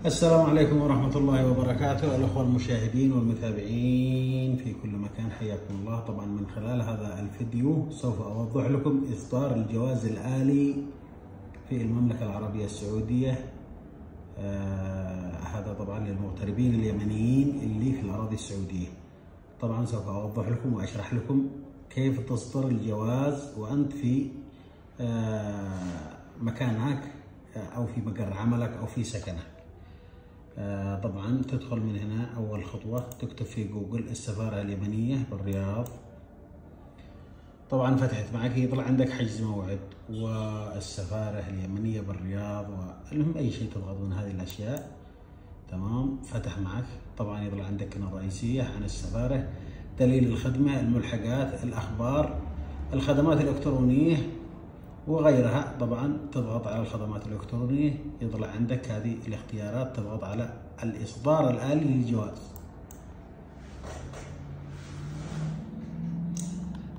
السلام عليكم ورحمة الله وبركاته، الأخوة المشاهدين والمتابعين في كل مكان، حياكم الله. طبعا من خلال هذا الفيديو سوف أوضح لكم إصدار الجواز الآلي في المملكة العربية السعودية. هذا طبعا للمغتربين اليمنيين اللي في الأراضي السعودية. طبعا سوف أوضح لكم وأشرح لكم كيف تصدر الجواز وأنت في مكانك أو في مقر عملك أو في سكنك. طبعا تدخل من هنا، أول خطوة تكتب في جوجل السفارة اليمنية بالرياض. طبعا فتحت معك، يطلع عندك حجز موعد والسفارة اليمنية بالرياض، والمهم أي شيء تضغط من هذه الأشياء. تمام، فتح معك. طبعا يطلع عندك هنا رئيسية عن السفارة، دليل الخدمة، الملحقات، الأخبار، الخدمات الإلكترونية وغيرها. طبعا تضغط على الخدمات الإلكترونية، يطلع عندك هذه الاختيارات، تضغط على الإصدار الآلي للجواز.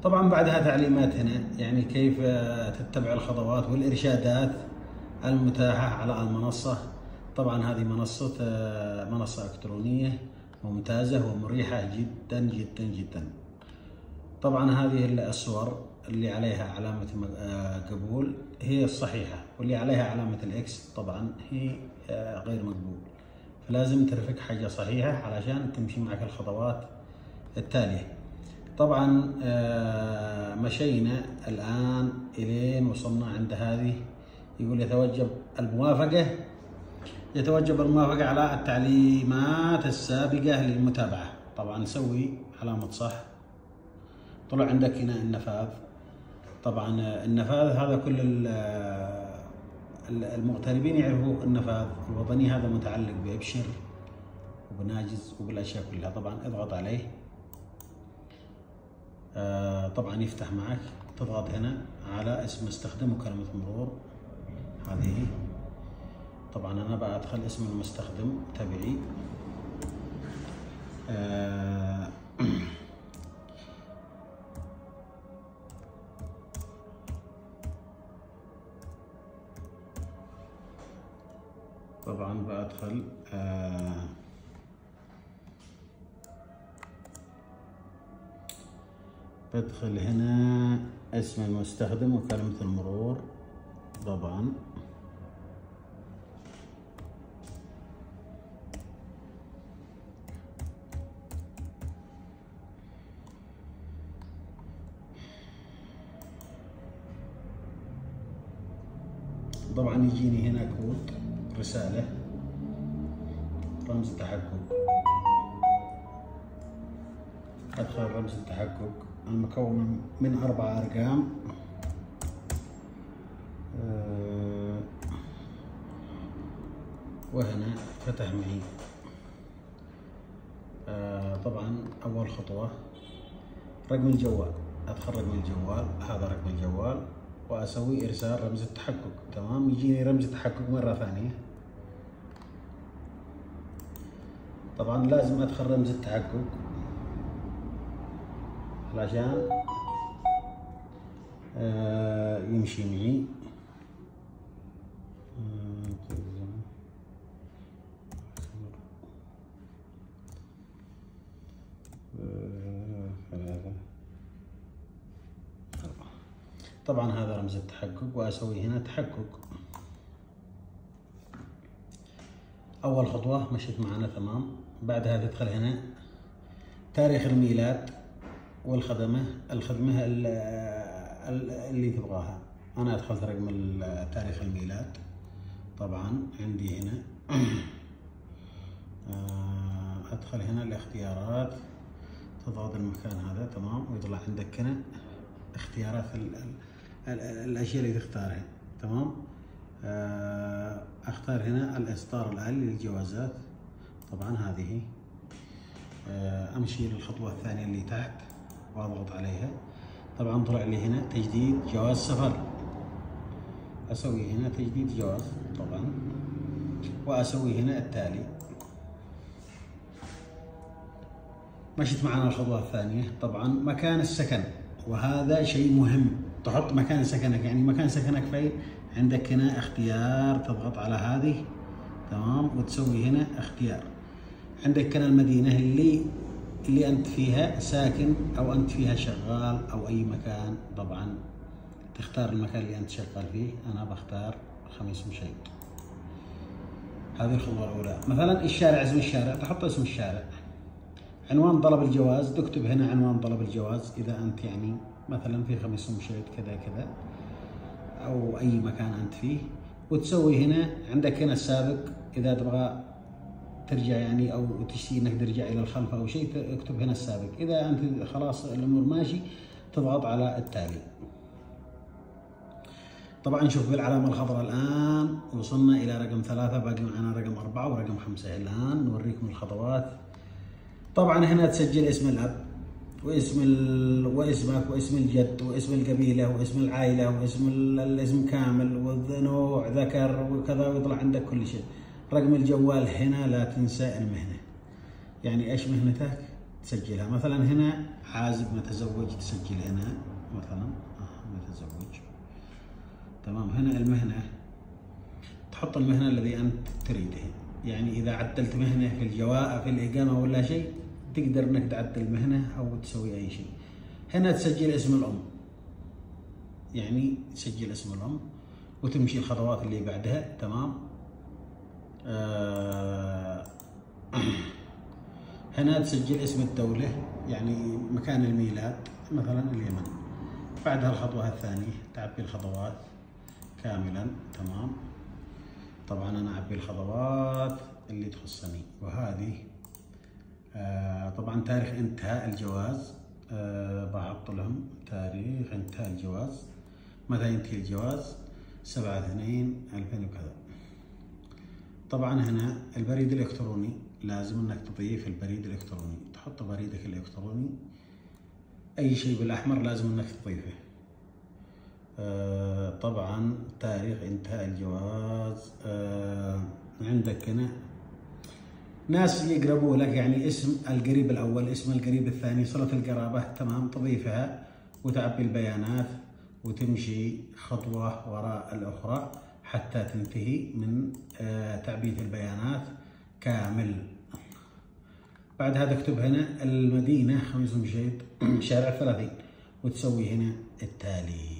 طبعا بعدها تعليمات هنا، يعني كيف تتبع الخطوات والإرشادات المتاحة على المنصة. طبعا هذه منصة إلكترونية ممتازة ومريحة جدا جدا جدا. طبعا هذه الصور اللي عليها علامة قبول هي الصحيحة، واللي عليها علامة الإكس طبعا هي غير مقبول، فلازم ترفق حاجة صحيحة علشان تمشي معك الخطوات التالية. طبعا مشينا الآن إلين وصلنا عند هذه، يقول يتوجب الموافقة على التعليمات السابقة للمتابعة. طبعا نسوي علامة صح. طلع عندك هنا النفاذ. طبعا النفاذ هذا كل المغتربين يعرفوا النفاذ الوطني، هذا متعلق بإبشر وبناجز وبالأشياء كلها. طبعا اضغط عليه. طبعا يفتح معك، تضغط هنا على اسم مستخدم وكلمة مرور هذه. طبعا أنا بأدخل اسم المستخدم تبعي. طبعا بدخل بدخل هنا اسم المستخدم وكلمة المرور. طبعا يجيني هنا كود رسالة، رمز تحقق. أدخل رمز التحقق المكون من 4 أرقام. وهنا فتح معي. طبعا أول خطوة رقم الجوال، أدخل رقم الجوال، هذا رقم الجوال، وأسوي إرسال رمز التحقق. تمام، يجيني رمز التحقق مرة ثانية. طبعا لازم أدخل رمز التحقق علشان يمشي معي. طبعا هذا رمز التحقق، وأسوي هنا تحقق. أول خطوة مشيت معنا تمام. بعدها تدخل هنا تاريخ الميلاد والخدمة اللي تبغاها. أنا أدخلت رقم تاريخ الميلاد. طبعا عندي هنا أدخل هنا الاختيارات، تضغط المكان هذا تمام، ويطلع عندك هنا اختيارات الأشياء اللي تختارها. تمام، أختار هنا الإصدار الآلي للجوازات. طبعا هذه أمشي للخطوة الثانية اللي تحت وأضغط عليها. طبعا طلع لي هنا تجديد جواز سفر، أسوي هنا تجديد جواز طبعا، وأسوي هنا التالي. مشيت معنا الخطوة الثانية. طبعا مكان السكن، وهذا شيء مهم، تحط مكان سكنك، يعني مكان سكنك فين. عندك هنا اختيار، تضغط على هذه تمام. وتسوي هنا اختيار. عندك هنا المدينة اللي أنت فيها ساكن أو أنت فيها شغال أو أي مكان. طبعا تختار المكان اللي أنت شغال فيه. أنا بختار خميس مشيط. هذه الخطوة الأولى. مثلا الشارع، اسم الشارع تحط اسم الشارع. عنوان طلب الجواز تكتب هنا عنوان طلب الجواز إذا أنت يعني مثلا في خميس مشيط كذا كذا أو أي مكان أنت فيه. وتسوي هنا عندك هنا السابق إذا تبغى ترجع يعني او تشتي انك ترجع الى الخلف او شيء اكتب هنا السابق. اذا انت خلاص الامور ماشي تضغط على التالي. طبعا شوف بالعلامه الخضراء الان وصلنا الى رقم 3، باقي معنا رقم 4 ورقم 5. الان نوريكم الخطوات. طبعا هنا تسجل اسم الاب واسمك واسم الجد واسم القبيله واسم العائله واسم الاسم كامل ونوع ذكر وكذا، ويطلع عندك كل شيء. رقم الجوال هنا لا تنسى المهنة، يعني ايش مهنتك تسجلها. مثلا هنا عازب متزوج تسجل هنا مثلا متزوج. تمام. هنا المهنة تحط المهنة الذي انت تريده. يعني اذا عدلت مهنة في الجواء في الإقامة ولا شيء تقدر انك تعدل مهنة او تسوي اي شيء. هنا تسجل اسم الام، يعني تسجل اسم الام وتمشي الخطوات اللي بعدها. تمام. هنا تسجل اسم الدولة يعني مكان الميلاد مثلا اليمن. بعدها الخطوة الثانية تعبي الخطوات كاملا. تمام. طبعا أنا أعبي الخطوات اللي تخصني. وهذه طبعا تاريخ انتهاء الجواز. بحط لهم تاريخ انتهاء الجواز. متى ينتهي الجواز؟ 7/2/2000 وكذا. طبعا هنا البريد الإلكتروني لازم انك تضيف البريد الإلكتروني. تحط بريدك الإلكتروني. اي شيء بالاحمر لازم انك تضيفه. طبعا تاريخ انتهاء الجواز. عندك هنا ناس يقربوا لك، يعني اسم القريب الاول اسم القريب الثاني صلة القرابة. تمام. تضيفها وتعبي البيانات وتمشي خطوة وراء الأخرى حتى تنتهي من تعبئة البيانات كامل. بعدها تكتب هنا المدينة خميس مشيط شارع 30 وتسوي هنا التالي.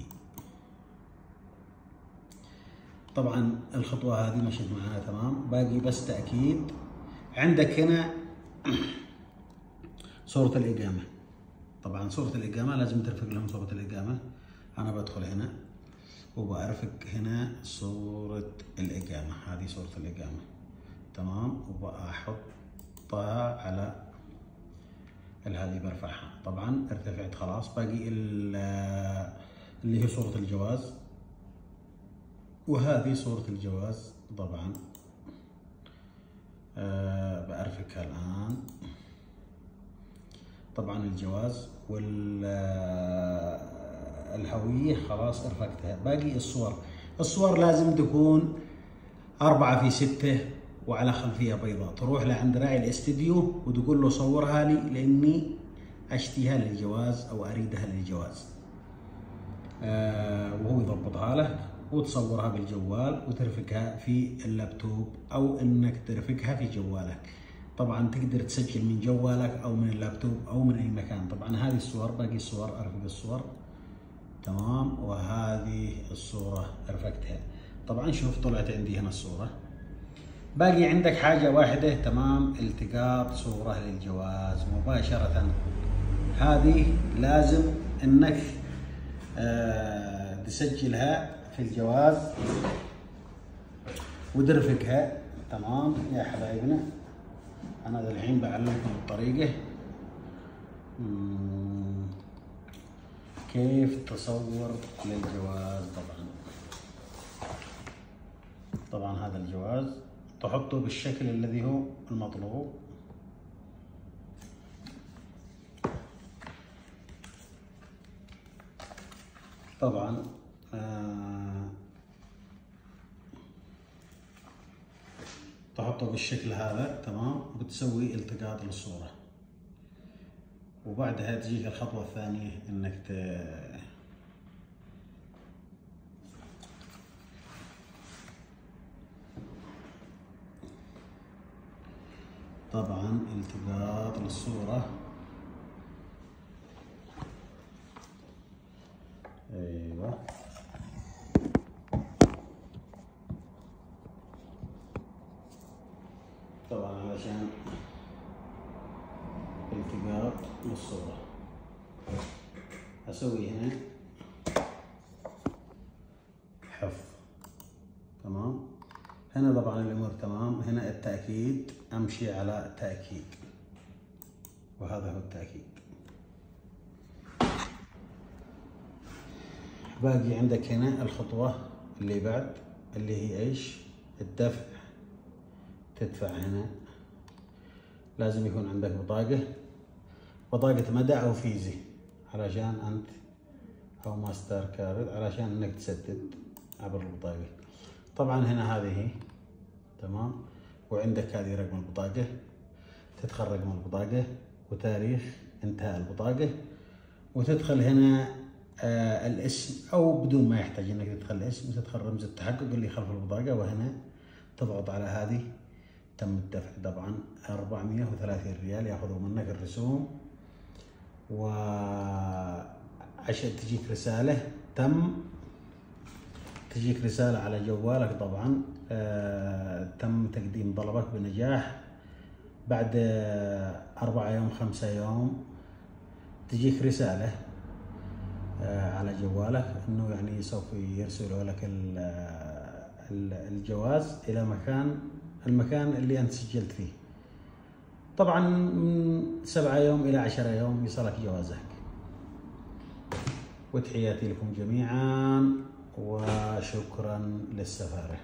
طبعا الخطوة هذه مشيت معنا تمام. باقي بس تأكيد. عندك هنا صورة الإقامة. طبعا صورة الإقامة لازم ترفق لهم صورة الإقامة. أنا بدخل هنا وبأرفق هنا صورة الإقامة. هذه صورة الإقامة. تمام. وبأحطها على هذه برفعها. طبعا ارتفعت خلاص. باقي اللي هي صورة الجواز. وهذه صورة الجواز طبعا بأرفقها الآن. طبعا الجواز والهوية خلاص ارفقتها. باقي الصور لازم تكون 4:6 وعلى خلفية بيضاء. تروح لعند راعي الاستديو وتقول له صورها لي لاني اشتيها للجواز او اريدها للجواز. وهو يضبطها لك وتصورها بالجوال وترفقها في اللابتوب او انك ترفقها في جوالك. طبعا تقدر تسجل من جوالك او من اللابتوب او من اي مكان. طبعا هذه الصور، باقي الصور ارفق الصور. تمام. وهذه الصورة رفقتها. طبعا شوف طلعت عندي هنا الصورة. باقي عندك حاجة واحدة. تمام. التقاط صورة للجواز مباشرة. هذه لازم انك تسجلها في الجواز وترفقها. تمام يا حبايبنا. انا الحين بعلمكم الطريقة كيف تصور للجواز. طبعا هذا الجواز تحطه بالشكل الذي هو المطلوب. طبعا تحطه بالشكل هذا. تمام. بتسوي التقاط للصورة وبعدها تجيك الخطوة الثانية انك طبعا التقاط للصورة. ايوه طبعا علشان التقاط للصورة اسوي هنا حفظ. تمام. هنا طبعا الامور تمام. هنا التأكيد، امشي على تأكيد، وهذا هو التأكيد. باقي عندك هنا الخطوة اللي بعد اللي هي ايش؟ الدفع. تدفع هنا لازم يكون عندك بطاقة مدى او فيزي علشان انت او ماستر كارد علشان انك تسدد عبر البطاقة. طبعا هنا هذه تمام، وعندك هذه رقم البطاقة، تدخل رقم البطاقة وتاريخ انتهاء البطاقة، وتدخل هنا الاسم او بدون ما يحتاج انك تدخل الاسم، وتدخل رمز التحقق اللي خلف البطاقة، وهنا تضغط على هذه تم الدفع. طبعا 430 ريال ياخذوا منك الرسوم، وعشان تجيك رسالة تجيك رسالة على جوالك. طبعا تم تقديم طلبك بنجاح. بعد 4 يوم 5 يوم تجيك رسالة على جوالك انه يعني سوف يرسلوا لك الجواز الى المكان اللي انت سجلت فيه. طبعا من 7 يوم الى 10 يوم يصلك جوازك. وتحياتي لكم جميعا، وشكرا للسفارة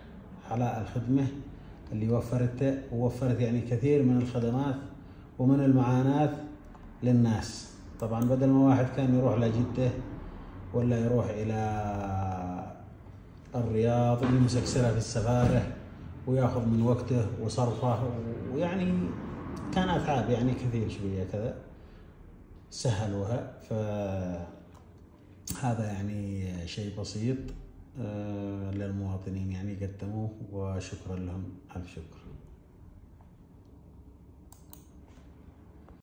على الخدمة اللي وفرت يعني كثير من الخدمات ومن المعاناة للناس. طبعا بدل ما واحد كان يروح لجدة ولا يروح إلى الرياض ويمسك سنة في السفارة وياخذ من وقته وصرفه، ويعني كان أتعاب يعني كثير شوية كذا، سهلوها. فهذا يعني شيء بسيط للمواطنين يعني قدموه، وشكرا لهم ألف شكر.